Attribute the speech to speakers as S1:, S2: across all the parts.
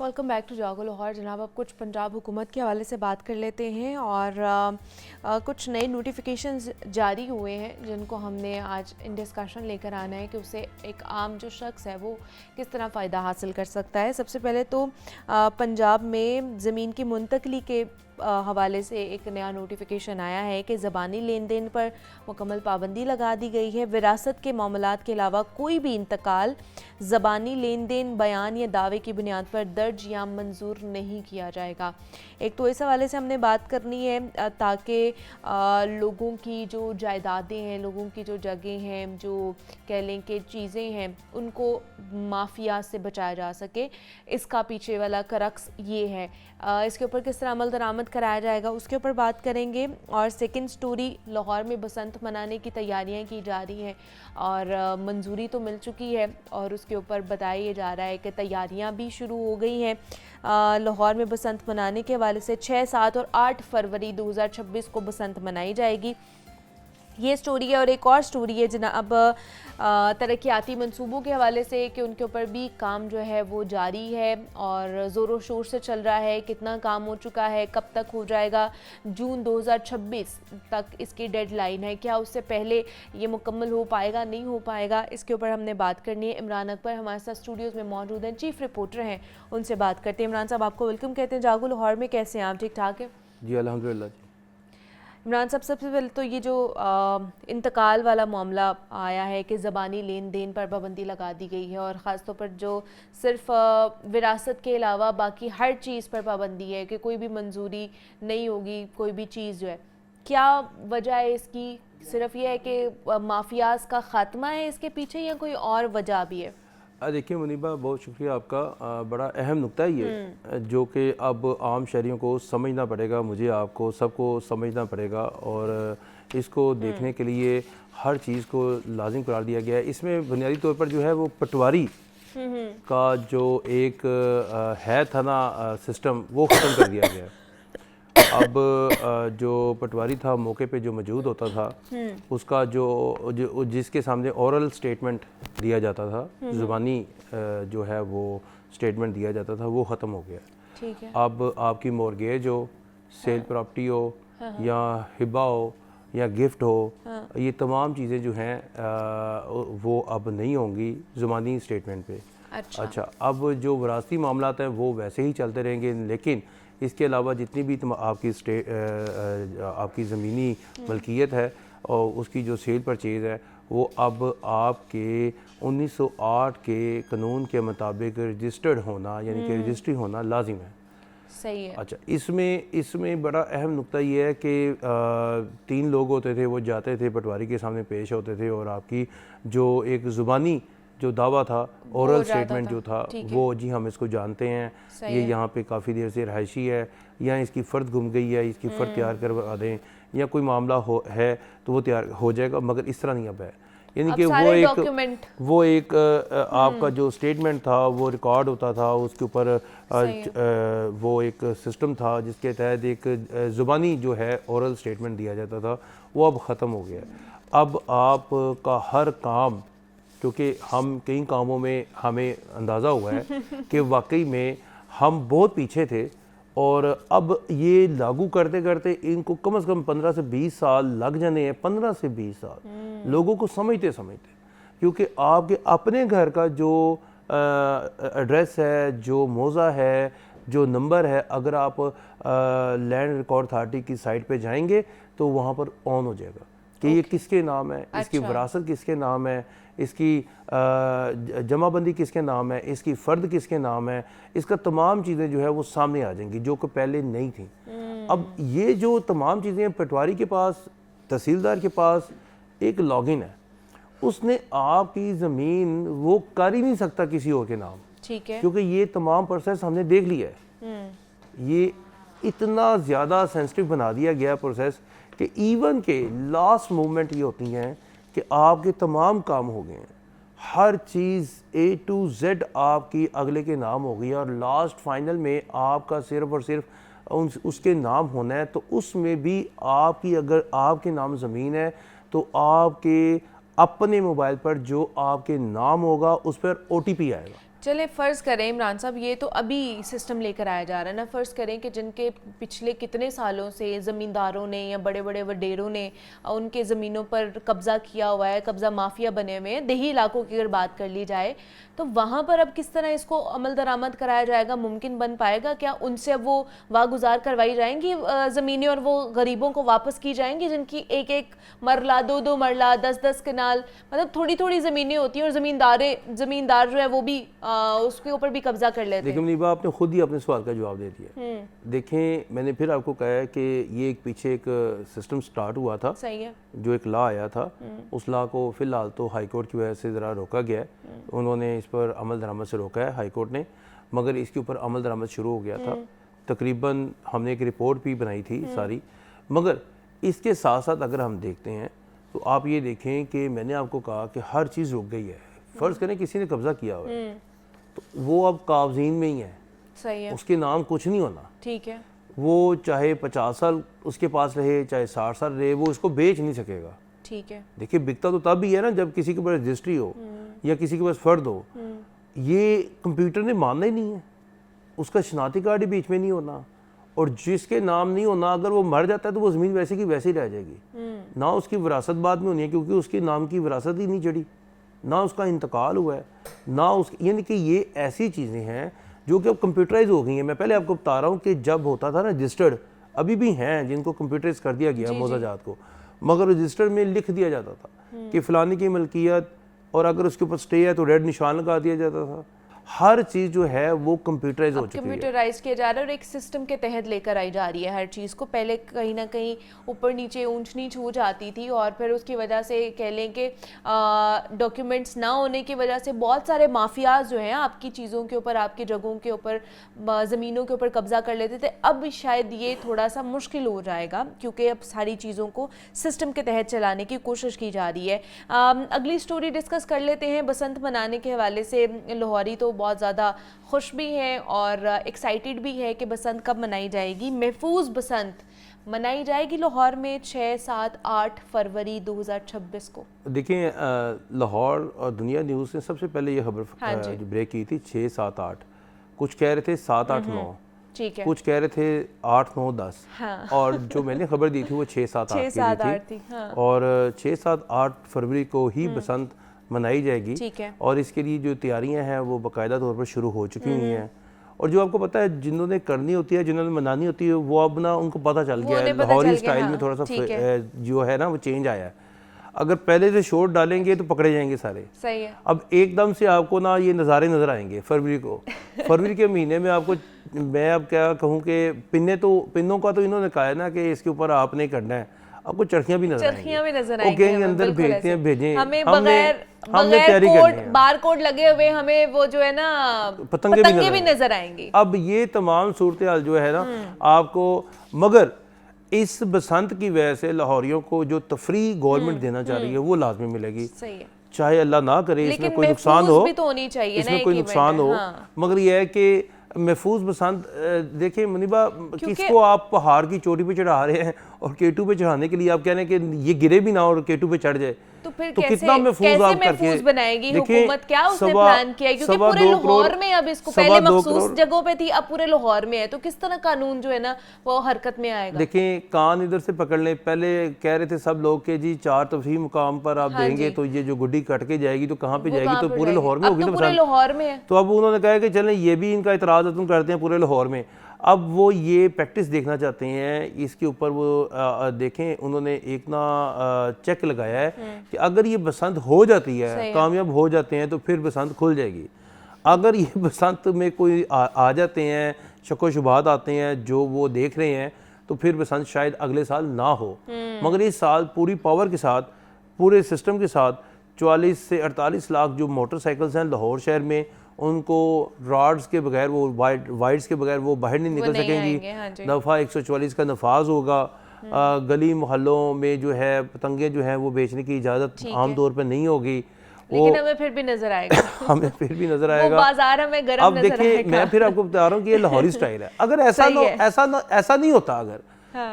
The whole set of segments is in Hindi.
S1: वेलकम बैक टू जागो लाहौर। जनाब, अब कुछ पंजाब हुकूमत के हवाले से बात कर लेते हैं और कुछ नए नोटिफिकेशंस जारी हुए हैं जिनको हमने आज इन डिस्कशन लेकर आना है कि उससे एक आम जो शख्स है वो किस तरह फ़ायदा हासिल कर सकता है। सबसे पहले तो पंजाब में ज़मीन की मुंतकली के हवाले से एक नया नोटिफिकेशन आया है कि ज़बानी लेन देन पर मुकम्मल पाबंदी लगा दी गई है। विरासत के मामलात के अलावा कोई भी इंतकाल ज़बानी लेन देन, बयान या दावे की बुनियाद पर दर्ज या मंजूर नहीं किया जाएगा। एक तो इस हवाले से हमने बात करनी है ताकि लोगों की जो जायदादें हैं, लोगों की जो जगह हैं, जो कह लें कि चीज़ें हैं, उनको माफिया से बचाया जा सके। इसका पीछे वाला करक्स ये है। इसके ऊपर किस तरह अमल दरामद कराया जाएगा उसके ऊपर बात करेंगे। और सेकंड स्टोरी, लाहौर में बसंत मनाने की तैयारियां की जा रही हैं और मंजूरी तो मिल चुकी है और उसके ऊपर बताया जा रहा है कि तैयारियां भी शुरू हो गई हैं। लाहौर में बसंत मनाने के हवाले से 6, 7 और 8 फरवरी 2026 को बसंत मनाई जाएगी। ये स्टोरी है। और एक और स्टोरी है जनाब तरक्याती मंसूबों के हवाले से कि उनके ऊपर भी काम जो है वो जारी है और ज़ोरों शोर से चल रहा है। कितना काम हो चुका है, कब तक हो जाएगा? जून 2026 तक इसकी डेडलाइन है। क्या उससे पहले ये मुकम्मल हो पाएगा, नहीं हो पाएगा? इसके ऊपर हमने बात करनी है। इमरान अकबर हमारे साथ स्टूडियोज़ में मौजूद हैं, चीफ रिपोर्टर हैं, उनसे बात करते हैं। इमरान साहब, आपको वेलकम कहते हैं जागो लाहौर में। कैसे हैं आप? ठीक ठाक है
S2: जी, अल्हम्दुलिल्लाह जी।
S1: इमरान साहब, सबसे पहले तो ये जो इंतकाल वाला मामला आया है कि ज़बानी लेन देन पर पाबंदी लगा दी गई है और ख़ास तौर पर जो सिर्फ विरासत के अलावा बाकी हर चीज़ पर पाबंदी है कि कोई भी मंजूरी नहीं होगी कोई भी चीज़ जो है, क्या वजह है इसकी? सिर्फ ये है कि माफियाज का ख़ात्मा है इसके पीछे या कोई और वजह भी है?
S2: देखिए मुनीबा, बहुत शुक्रिया आपका। बड़ा अहम नुक्ता है ये, जो कि अब आम शहरियों को समझना पड़ेगा, मुझे आपको सबको समझना पड़ेगा और इसको देखने के लिए हर चीज़ को लाजिम करार दिया गया है। इसमें बुनियादी तौर पर जो है वो पटवारी का जो एक है था ना सिस्टम, वो ख़त्म कर दिया गया है। अब जो पटवारी था मौके पे जो मौजूद होता था, उसका जो जिसके सामने ओरल स्टेटमेंट दिया जाता था, ज़ुबानी जो है वो स्टेटमेंट दिया जाता था, वो ख़त्म हो गया।
S1: ठीक है।
S2: अब आपकी मॉर्गेज हो, सेल प्रॉपर्टी हो या हिबा हो या गिफ्ट हो, ये तमाम चीज़ें जो हैं वो अब नहीं होंगी ज़ुबानी स्टेटमेंट पे। अच्छा, अब जो वरासती मामलात हैं वो वैसे ही चलते रहेंगे, लेकिन इसके अलावा जितनी भी आपकी ज़मीनी मलकियत है और उसकी जो सेल परचेज़ है, वो अब आपके 1908 के कानून के मुताबिक रजिस्टर्ड होना, यानी कि रजिस्ट्री होना लाजिम है।
S1: सही है।
S2: अच्छा, इसमें बड़ा अहम नुक्ता ये है कि 3 लोग होते थे, वो जाते थे पटवारी के सामने पेश होते थे और आपकी जो एक ज़ुबानी जो दावा था, ओरल स्टेटमेंट जो था, वो जी हम इसको जानते हैं, ये यहाँ पे काफ़ी देर से रहायशी है, या इसकी फ़र्द गुम गई है, इसकी फ़र्द तैयार करवा दें, या कोई मामला है तो वो तैयार हो जाएगा। मगर इस तरह नहीं अब है, यानी कि वो एक आपका जो स्टेटमेंट था वो रिकॉर्ड होता था, उसके ऊपर वो एक सिस्टम था जिसके तहत एक ज़ुबानी जो है ओरल स्टेटमेंट दिया जाता था, वो अब ख़त्म हो गया। अब आपका हर काम, क्योंकि हम कई कामों में हमें अंदाज़ा हुआ है कि वाकई में हम बहुत पीछे थे और अब ये लागू करते करते इनको कम से कम 15 से 20 साल लग जाने हैं। 15 से 20 साल लोगों को समझते समझते, क्योंकि आपके अपने घर का जो एड्रेस है, जो मौज़ा है, जो नंबर है, अगर आप लैंड रिकॉर्ड अथॉरिटी की साइट पे जाएंगे तो वहाँ पर ऑन हो जाएगा कि ये किसके नाम है, इसकी विरासत किसके नाम है, इसकी जमाबंदी किसके नाम है, इसकी फ़र्द किसके नाम है, इसका तमाम चीज़ें जो है वो सामने आ जाएंगी जो कि पहले नहीं थी। अब ये जो तमाम चीज़ें पटवारी के पास, तहसीलदार के पास एक लॉगिन है, उसने आपकी ज़मीन वो कर ही नहीं सकता किसी और के नाम,
S1: ठीक है,
S2: क्योंकि ये तमाम प्रोसेस हमने देख लिया है। ये इतना ज़्यादा सेंसिटिव बना दिया गया प्रोसेस कि इवन के लास्ट मूवमेंट ये होती हैं कि आपके तमाम काम हो गए हैं, हर चीज़ A to Z आपकी अगले के नाम हो गई है और लास्ट फाइनल में आपका सिर्फ और सिर्फ उसके नाम होना है। तो उसमें भी आपकी, अगर आपके नाम ज़मीन है तो आपके अपने मोबाइल पर जो आपके नाम होगा उस पर OTP आएगा।
S1: चले फ़र्ज़ करें इमरान साहब, ये तो अभी सिस्टम लेकर आया जा रहा है ना, फ़र्ज़ करें कि जिनके पिछले कितने सालों से ज़मींदारों ने या बड़े बड़े वडेरों ने उनके ज़मीनों पर कब्ज़ा किया हुआ है, कब्ज़ा माफिया बने हुए हैं, देही इलाकों की अगर बात कर ली जाए, तो वहाँ पर अब किस तरह इसको अमल दरामद कराया जाएगा, मुमकिन बन पाएगा क्या? उनसे अब वो वागुजार करवाई जाएंगी ज़मीनें और वो गरीबों को वापस की जाएंगी जिनकी एक एक मरला, दो दो मरला, 10-10 कनाल, मतलब थोड़ी थोड़ी ज़मीनें होती हैं और ज़मींदार जो है वो भी उसके ऊपर भी कब्जा कर लेते हैं।
S2: देखिए मुनीबा, आपने खुद ही अपने सवाल का जवाब दे दिया। देखें, मैंने फिर आपको कहा है कि ये एक पीछे एक सिस्टम स्टार्ट हुआ था,
S1: सही है,
S2: जो एक लॉ आया था, उस लॉ को फिलहाल तो हाई कोर्ट की वजह से ज़रा रोका गया है, उन्होंने इस पर अमल दरामद से रोका है हाई कोर्ट ने, मगर इसके ऊपर अमल दरामद शुरू हो गया था। तकरीबन हमने एक रिपोर्ट भी बनाई थी सारी, मगर इसके साथ साथ अगर हम देखते हैं तो आप ये देखें कि मैंने आपको कहा कि हर चीज़ रुक गई है। फ़र्ज़ करें किसी ने कब्ज़ा किया हुआ है तो वो अब कागज़ीन में ही है,
S1: सही है,
S2: उसके नाम कुछ नहीं होना,
S1: ठीक है,
S2: वो चाहे 50 साल उसके पास रहे, चाहे 60 साल रहे, वो उसको बेच नहीं सकेगा।
S1: ठीक है,
S2: देखिए, बिकता तो तब ही है ना जब किसी के पास रजिस्ट्री हो या किसी के पास फ़र्द हो। ये कंप्यूटर ने मानना ही नहीं है, उसका शनाख्ती कार्ड ही बीच में नहीं होना, और जिसके नाम नहीं होना अगर वो मर जाता है तो वो ज़मीन वैसे की वैसे ही रह जाएगी, ना उसकी विरासत बाद में होनी है क्योंकि उसके नाम की विरासत ही नहीं चढ़ी, ना उसका इंतकाल हुआ है, ना उस, यानी कि ये ऐसी चीज़ें हैं जो कि अब कंप्यूटराइज हो गई हैं। मैं पहले आपको बता रहा हूँ कि जब होता था ना रजिस्टर्ड, अभी भी हैं जिनको कंप्यूटराइज कर दिया गया मोज़ाजात को, मगर रजिस्टर में लिख दिया जाता था कि फ़लानी की मलकियत, और अगर उसके ऊपर स्टे है तो रेड निशान लगा दिया जाता था। हर चीज़ जो है वो कंप्यूटराइज हो चुकी है,
S1: कंप्यूटराइज किया जा रहा है और एक सिस्टम के तहत लेकर आई जा रही है हर चीज़ को। पहले कहीं ना कहीं ऊपर नीचे ऊंच नीच हो जाती थी और फिर उसकी वजह से कह लें कि डॉक्यूमेंट्स ना होने की वजह से बहुत सारे माफियाज जो हैं आपकी चीज़ों के ऊपर, आपकी जगहों के ऊपर, ज़मीनों के ऊपर कब्जा कर लेते थे। अब शायद ये थोड़ा सा मुश्किल हो जाएगा क्योंकि अब सारी चीज़ों को सिस्टम के तहत चलाने की कोशिश की जा रही है। अगली स्टोरी डिस्कस कर लेते हैं। बसंत मनाने के हवाले से लाहौरी तो बहुत ज़्यादा खुश भी हैं और एक्साइटेड भी है कि बसंत कब मनाई जाएगी। महफूज बसंत मनाई जाएगी लाहौर में 6, 7, 8 फरवरी 2026 को।
S2: देखिए, लाहौर और दुनिया न्यूज़ ने सबसे पहले ये खबर ब्रेक की थी 6, 7, 8, कुछ कह रहे थे 7, 8, 9,
S1: ठीक है,
S2: कुछ कह रहे थे 8, 9, 10,
S1: हाँ।
S2: और जो मैंने खबर दी थी वो 6, 7, 8
S1: थी, हाँ।
S2: और 6, 7, 8 फरवरी को ही बसंत मनाई जाएगी,
S1: ठीक है,
S2: और इसके लिए जो तैयारियां हैं वो बाकायदा तौर पर शुरू हो चुकी हुई हैं। और जो आपको पता है जिन्होंने करनी होती है, जिन्होंने मनानी होती है, वो अब ना उनको पता चल गया है, लाहौरी स्टाइल में थोड़ा सा जो है ना वो चेंज आया है। अगर पहले से शोर डालेंगे तो पकड़े जाएंगे सारे,
S1: सही है।
S2: अब एकदम से आपको ना ये नज़ारे नज़र आएंगे फरवरी को। फरवरी के महीने में आपको, मैं अब क्या कहूँ कि पिन्नों का तो इन्होंने कहा है ना कि इसके ऊपर आपने करना है, आपको चरखियां भी नजर आएंगी, अंदर भेजें, हमें
S1: बार कोड लगे हुए हमें वो जो है ना पतंगे भी नजर आएंगी।
S2: अब ये तमाम सूरत हाल जो है ना आपको, मगर इस बसंत की वजह से लाहौरियों को जो तफरी गवर्नमेंट देना चाह रही है वो लाजमी मिलेगी।
S1: सही है,
S2: चाहे अल्लाह ना करे इसमें कोई नुकसान हो,
S1: भी तो होनी चाहिए,
S2: इसमें कोई नुकसान हो, मगर यह है कि महफूज बसंत। देखिए मुनीबा, किसको आप पहाड़ की चोटी पे चढ़ा रहे हैं और केटू पे चढ़ाने के लिए आप कह रहे हैं कि ये गिरे भी ना और केटू पे चढ़ जाए,
S1: तो फिर
S2: तो कितना महफूज आप करके
S1: बनाएगी हुकूमत? क्या उसने प्लान किया? क्योंकि पूरे लाहौर में अब इसको पहले मखसूस जगहों पे थी, अब पूरे लाहौर में है, तो किस तरह कानून जो है ना वो हरकत में आएगा?
S2: देखिए, कान इधर से पकड़ लें। पहले कह रहे थे सब लोग कि जी 4 तफसीली मुकाम पर आप देंगे तो ये जो गुड्डी कट के जाएगी तो कहाँ पे जाएगी, तो पूरे लाहौर में होगी ना,
S1: पूरे लाहौर में है।
S2: तो अब उन्होंने कहा कि चलें ये भी इनका इतराज तुम करते हैं पूरे लाहौर में। अब वो ये प्रैक्टिस देखना चाहते हैं, इसके ऊपर वो देखें, उन्होंने एक ना चेक लगाया है कि अगर ये बसंत हो जाती है, कामयाब हो जाते हैं, तो फिर बसंत खुल जाएगी। अगर ये बसंत में कोई आ जाते हैं, शक शुबात आते हैं जो वो देख रहे हैं, तो फिर बसंत शायद अगले साल ना हो। मगर इस साल पूरी पावर के साथ, पूरे सिस्टम के साथ 44 से 48 लाख जो मोटरसाइकिल्स हैं लाहौर शहर में, उनको रॉड्स के बगैर, वो वाइड्स के बगैर वो बाहर नहीं निकल सकेंगी। दफ़ा 144 का नफाज होगा। गली मोहल्लों में जो है पतंगे जो हैं वो बेचने की इजाज़त आमतौर पर नहीं होगी,
S1: लेकिन हमें फिर भी नजर आएगा।
S2: हमें फिर भी नजर आएगा,
S1: बाजार हमें गरम
S2: अब देखिए, मैं फिर आपको बता रहा हूँ कि ये लाहौरी स्टाइल है। अगर ऐसा नहीं होता अगर,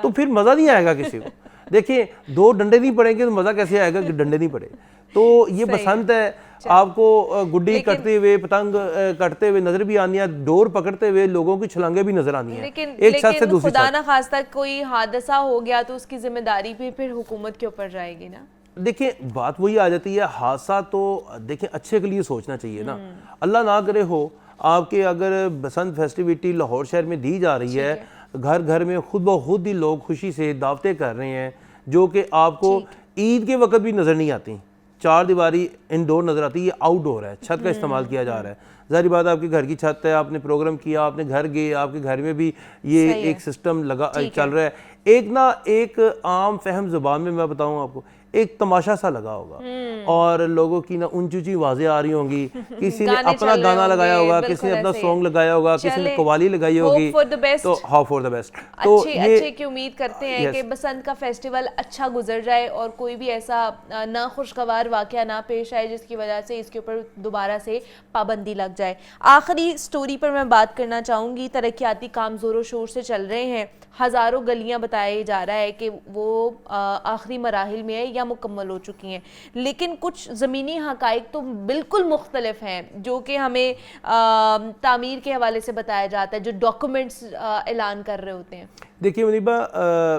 S2: तो फिर मज़ा नहीं आएगा किसी को। देखिए, 2 डंडे नहीं पड़ेंगे तो मज़ा कैसे आएगा कि डंडे नहीं पड़े। तो ये बसंत है, आपको गुड्डी कटते हुए, पतंग कटते हुए नजर भी आनी है, डोर पकड़ते हुए लोगों की छलांगे भी नजर आनी है एक छत से दूसरी
S1: खुदा ना खास्ता कोई हादसा हो गया तो उसकी जिम्मेदारी भी फिर हुकूमत के ऊपर जाएगी ना।
S2: देखिए बात वही आ जाती है, हादसा तो देखिए अच्छे के लिए सोचना चाहिए ना, अल्लाह ना करे हो आपके अगर बसंत फेस्टिविटी लाहौर शहर में दी जा रही है, घर घर में खुद ब खुद ही लोग खुशी से दावतें कर रहे हैं जो कि आपको ईद के वक्त भी नज़र नहीं आती, चार दीवारी इंडोर नज़र आती है, ये आउटडोर है, छत का इस्तेमाल किया जा रहा है। ज़ाहिर बात आपके घर की छत है, आपने प्रोग्राम किया, आपने घर गए, आपके घर में भी ये एक सिस्टम लगा चल रहा है। एक ना एक आम फहम ज़ुबान में मैं बताऊँ आपको, एक तमाशा सा लगा होगा और लोगों की ना ऊंची ऊंची आवाजें आ रही होंगी, किसी ने अपना गाना लगाया होगा, किसी ने अपना सॉन्ग लगाया होगा, किसी ने कवाली लगाई होगी, तो हाउ फॉर द बेस्ट। तो
S1: अच्छे की उम्मीद करते हैं कि बसंत का फेस्टिवल अच्छा गुजर जाए और कोई भी ऐसा ना खुशगवार वाकया ना पेश आए जिसकी वजह से इसके ऊपर दोबारा से पाबंदी लग जाए। आखिरी स्टोरी पर मैं बात करना चाहूँगी, तरक्याती काम ज़ोरों शोर से चल रहे हैं, हज़ारों गलियाँ बताया जा रहा है कि वो आखिरी मराहिल में है या मुकम्मल हो चुकी हैं, लेकिन कुछ ज़मीनी हक़ाइक़ तो बिल्कुल मुख्तलिफ हैं जो कि हमें तामीर के हवाले से बताया जाता है, जो डॉक्यूमेंट्स ऐलान कर रहे होते हैं।
S2: देखिए मुनीबा,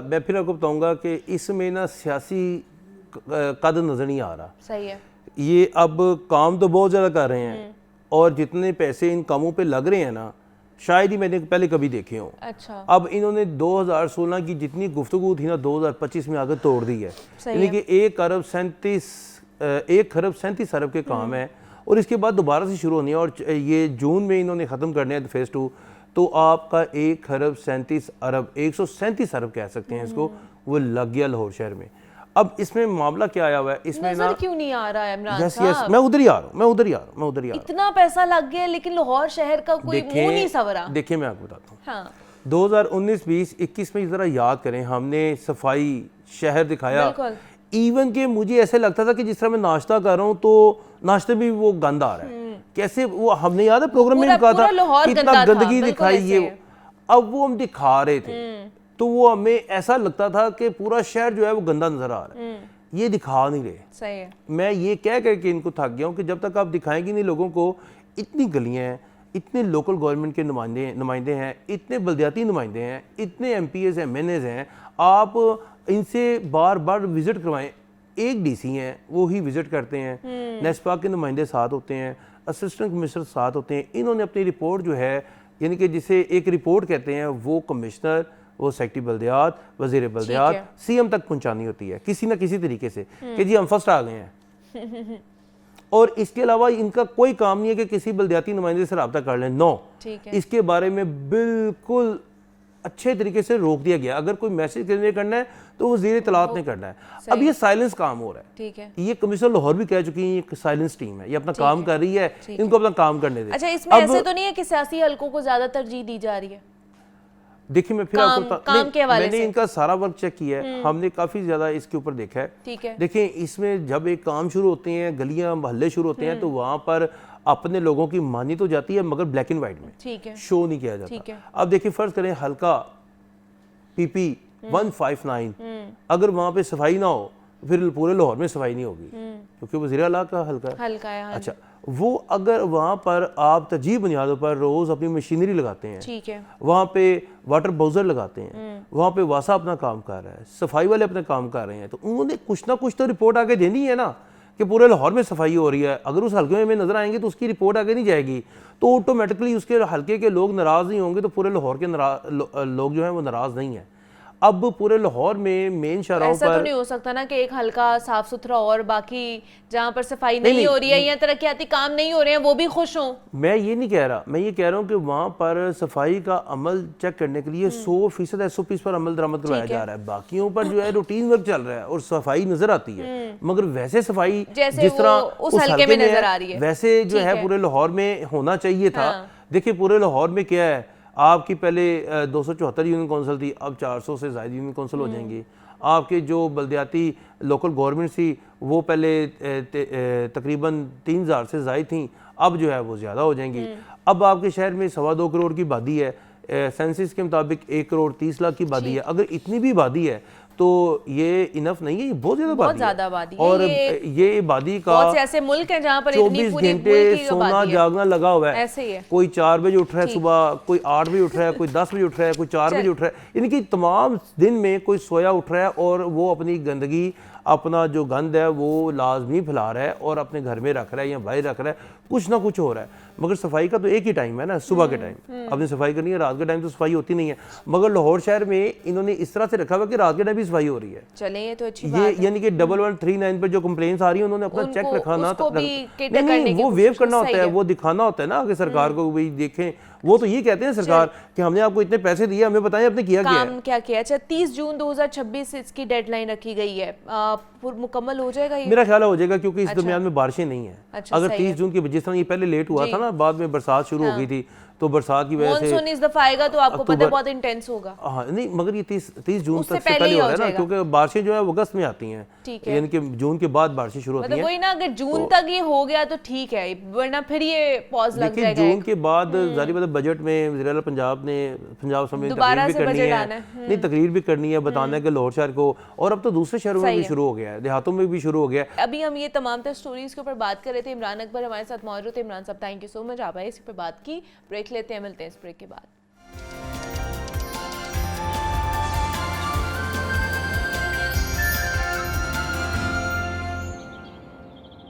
S2: मैं फिर आपको बताऊंगा कि इसमें ना सियासी कद नज़र नहीं आ रहा।
S1: सही है,
S2: ये अब काम तो बहुत ज़्यादा कर रहे हैं और जितने पैसे इन कामों पे लग रहे हैं ना शायद ही मैंने पहले कभी देखे हों।
S1: अच्छा।
S2: अब इन्होंने 2016 की जितनी गुफ्तगू थी ना 2025 में आगे तोड़ दी है, यानी कि 1 खरब 37 अरब के काम है और इसके बाद दोबारा से शुरू होनी है और ये जून में इन्होंने ख़त्म करने हैं फेज़ 2, तो आपका 1 खरब 37 अरब 137 अरब कह सकते हैं इसको, वो लग गया लाहौर शहर में। अब इसमें मामला क्या आया हुआ है इसमें ना,
S1: क्यों नहीं आ रहा है इमरान
S2: यस यस, मैं उधर ही आ रहा हूँ,
S1: इतना पैसा लग गया लेकिन लाहौर शहर का कोई मुंह नहीं सवरा।
S2: देखिए मैं आपको बताता हूँ,
S1: हाँ।
S2: 2019, 20, 21 में जरा याद करें, हमने सफाई शहर दिखाया, इवन के मुझे ऐसे लगता था कि जिस तरह मैं नाश्ता कर रहा हूँ तो नाश्ते में भी वो गंद आ रहा है, कैसे वो हमने याद है प्रोग्राम में कहा था कितना गंदगी दिखाई ये, अब वो हम दिखा रहे थे तो वो हमें ऐसा लगता था कि पूरा शहर जो है वो गंदा नजर आ रहा है, ये दिखा नहीं रहे।
S1: सही है। मैं
S2: ये कह करके इनको थक गया हूँ कि जब तक आप दिखाएंगे नहीं लोगों को, इतनी गलियाँ हैं, इतने लोकल गवर्नमेंट के नुमाइंदे हैं, इतने बल्दियाती नुमाइंदे हैं, इतने MPs MNAs हैं, आप इनसे बार बार विजिट करवाएं। एक DC हैं वो ही विजिट करते हैं, नेस्पा के नुमाइंदे साथ होते हैं, असिस्टेंट कमिश्नर साथ होते हैं, इन्होंने अपनी रिपोर्ट जो है यानी कि जिसे एक रिपोर्ट कहते हैं वो कमिश्नर, वो सेक्रेटरी बल्दियात, वजीर बल्दियात, CM तक पहुंचानी होती है किसी ना किसी तरीके से कि जी हम फर्स्ट आ गए हैं और इसके अलावा इनका कोई काम नहीं है कि किसी बल्दियाती नुमाइंदे से रब्ता कर लें, नो, इसके बारे में बिल्कुल अच्छे तरीके से रोक दिया गया। अगर कोई मैसेज करना है तो वो ज़ेर इत्तलात नहीं करना है। अब ये साइलेंस काम हो रहा है,
S1: ठीक है,
S2: ये कमिश्नर लाहौर भी कह चुकी है, ये साइलेंस टीम है, ये अपना काम कर रही है, इनको अपना काम करने दें।
S1: अच्छा, इसमें ऐसे तो नहीं है कि सियासी हलकों को ज्यादा तरजीह दी जा रही है?
S2: देखिए मैं फिर आपको मैंने इनका सारा वर्क चेक किया है, हमने काफी ज्यादा इसके ऊपर देखा है।
S1: ठीक है।
S2: देखिए इसमें जब एक काम शुरू होते हैं, गलियां मोहल्ले शुरू होते हैं, तो वहां पर अपने लोगों की मानी तो जाती है मगर ब्लैक एंड व्हाइट में, ठीक है, शो नहीं किया जाता। अब देखिए फर्ज करें हल्का PP 159, अगर वहां पे सफाई ना हो फिर पूरे लाहौर में सफाई नहीं होगी क्योंकि वज़ीर आला का हल्का है। अच्छा, वो अगर वहाँ पर आप तरजीह बुनियादों पर रोज़ अपनी मशीनरी लगाते हैं, ठीक है, वहाँ पे वाटर बाउजर लगाते हैं, वहाँ पे वासा अपना काम कर रहा है, सफाई वाले अपना काम कर रहे हैं, तो उन्होंने कुछ ना कुछ तो रिपोर्ट आगे देनी है ना कि पूरे लाहौर में सफाई हो रही है। अगर उस हल्के में नजर आएंगे तो उसकी रिपोर्ट आगे नहीं जाएगी, तो ऑटोमेटिकली उसके हल्के के लोग नाराज़ नहीं होंगे, तो पूरे लाहौर के लोग जो हैं वो नाराज़ नहीं है। अब पूरे लाहौर में मेन शाहराहों पर
S1: ऐसा तो नहीं हो सकता ना कि एक हल्का साफ सुथरा और बाकी जहाँ पर सफाई नहीं हो रही है या तरक्याती काम नहीं हो रहे हैं वो भी खुश हों? मैं ये नहीं कह रहा, मैं ये कह रहा हूँ कि वहाँ पर सफाई का अमल चेक करने के लिए 100% SOPs पर अमल दरामद करवाया जा रहा है, बाकियों पर जो है रूटीन वर्क चल रहा है और सफाई नजर आती है, मगर वैसे सफाई जिस तरह उस हल्के में नजर आ रही है वैसे जो है पूरे लाहौर में होना चाहिए था। देखिए पूरे लाहौर में क्या है, आपकी पहले 274 यूनियन काउंसिल थी, अब 400 से ज़्यादा यूनियन काउंसिल हो जाएंगी। आपके जो बल्दियाती लोकल गवर्नमेंट थी वो पहले तकरीबन 3000 से ज़्यादा थी, अब जो है वो ज़्यादा हो जाएंगी। अब आपके शहर में 2.25 करोड़ की आबादी है, सेंसस के मुताबिक 1 करोड़ 30 लाख की आबादी है। अगर इतनी भी आबादी है
S2: तो ये इनफ नहीं है, ये बहुत
S1: ज़्यादा आबादी है।
S2: और ये आबादी का
S1: बहुत से ऐसे मुल्क हैं जहाँ पर इतनी
S2: 24
S1: पूरी
S2: घंटे
S1: मुल्क की
S2: सोना
S1: आबादी है।
S2: जागना लगा हुआ है।
S1: ऐसे ही है।
S2: कोई 4 बजे उठ रहा है सुबह, कोई 8 बजे उठ रहा है, कोई 10 बजे उठ रहा है, कोई 4 बजे उठ रहा है। इनकी तमाम दिन में कोई सोया उठ रहा है और वो अपनी गंदगी, अपना जो गंद है वो लाजमी फैला रहा है और अपने घर में रख रहा है या बाहर रख रहा है, कुछ ना कुछ हो रहा है। मगर सफाई का तो एक ही टाइम है ना, सुबह के टाइम अपनी सफाई करनी है, रात के टाइम तो सफाई होती नहीं है। मगर लाहौर शहर में इन्होंने इस तरह से रखा हुआ कि रात के टाइम भी सफाई हो रही है।
S1: चलें, ये तो अच्छी
S2: ये यानी कि 1139 पर जो कंप्लेंट्स आ रही है उन्होंने अपना चेक रखा ना, नहीं वो वेव करना होता है, वो दिखाना होता है ना कि सरकार को भाई देखें। वो तो ये कहते हैं सरकार कि हमने आपको इतने पैसे दिए, हमें बताएं आपने किया क्या है,
S1: क्या किया। अच्छा, 30 जून 2026 इसकी डेडलाइन रखी गई है, मुकम्मल हो जाएगा ये?
S2: मेरा ख्याल हो जाएगा क्योंकि इस दरमियान में बारिशें नहीं है।
S1: अच्छा,
S2: अगर 30 जून की जिस तरह ये पहले लेट हुआ था ना, बाद में बरसात शुरू हो गई थी, तो बरसात की वजह से
S1: मॉनसून इस दफा आएगा तो आपको पता है बहुत इंटेंस होगा।
S2: हाँ नहीं, मगर ये 30 जून तक से
S1: पहले
S2: हो रहा है ना, क्योंकि बारिशें जो है वो अगस्त में आती हैं, यानी कि जून के बाद बारिशें शुरू होती हैं।
S1: वही ना, अगर जून तक ये हो गया तो ठीक है, वरना फिर ये पॉज लग जाएगा।
S2: जून के बाद जारी बात बजट में वज़ीर आला पंजाब ने पंजाब असेंबली में तकरीर भी करनी है, नहीं तकरीर भी करनी है, बताना है कि लाहौर शहर को, और अब तो दूसरे शहरों में भी शुरू हो गया है, देहातों में भी शुरू हो गया है।
S1: अभी हम ये तमाम तर स्टोरीज के ऊपर बात कर रहे थे। इमरान अकबर हमारे साथ मौजूद थे। इमरान साहब, थैंक यू सो मच, आप आए इस पर बात की। ब्रेक लेते हैं, मिलते हैं इस ब्रेक के बाद।